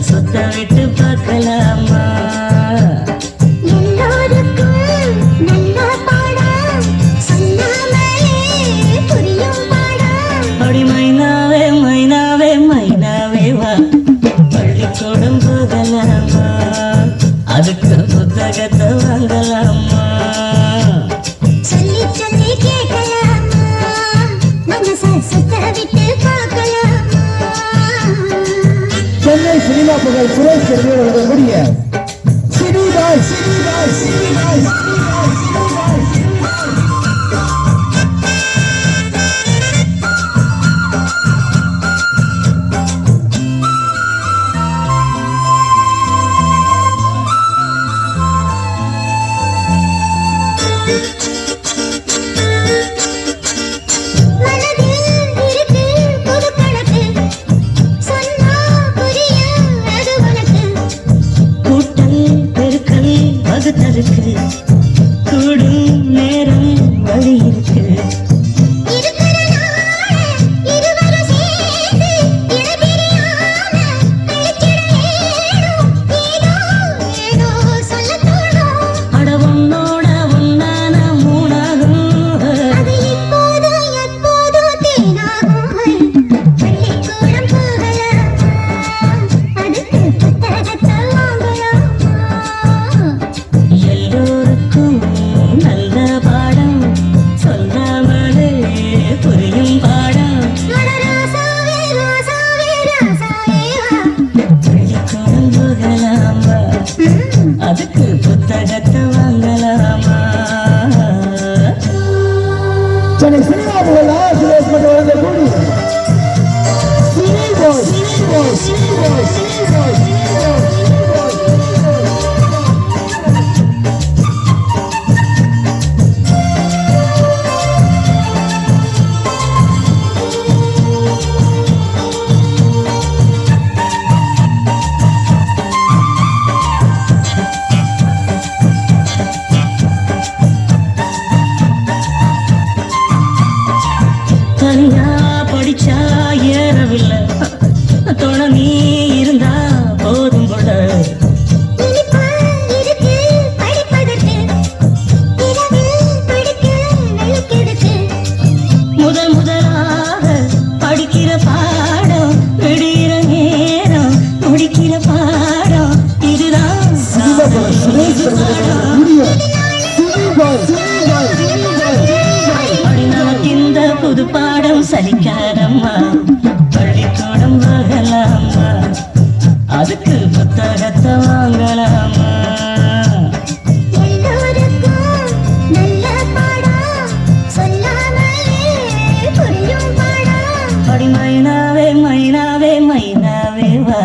சுத்த விட்டு பார்க்கலாமா? எல்லோருக்கும் நல்ல பாடம் சொல்லாமலே புரியும் பாடம். அடி மைனாவே மைனாவே மைனாவே வா, பள்ளிக்கூடம் போகலாமா? அதுக்கு புத்தகத்தை வாங்கலாமா? சொல்லி சொல்லி கேட்கலாமா? மனச சுத்த விட்டு பார்க்கலாமா? சென்னை சினிமா புகழ் சுரேஷ் வழங்கக்கூடிய சினிபாய் சினிபாய் சினிபாய் கூடும் நேரம் வழி இருக்கு. அட உன்னோட உன்னான மூணாகும். எல்லோருக்கும் நல்ல பாடம் சொல்லாமலே புரியும் பாடம். பள்ளிக்கூடம் போகலாமா? அதுக்கு புத்தகத்தை வாங்கலாமா? சென்னை சினிமா புகழ் சுரேஷ் வழங்கக்கூடிய சினிபாய் சினிபாய் சினிபாய் சினிபாய் சினிபாய் தனியா படிச்சா ஏறவில்லை, துணை நீ இருந்தா போதும் போல. முதல் முதலாக படிக்கிற பாடம் விடுகிற நேரம் முடிக்கிற பாடம் இதுதான். அப்படி நமக்கு இந்த புது பாடம் சலிக்காதம்மா, பள்ளிக்கூடம் போகலாமா? அதுக்கு புத்தகத்தை வாங்கலாமா? அடி மைனாவே மைனாவே மைனாவே வா,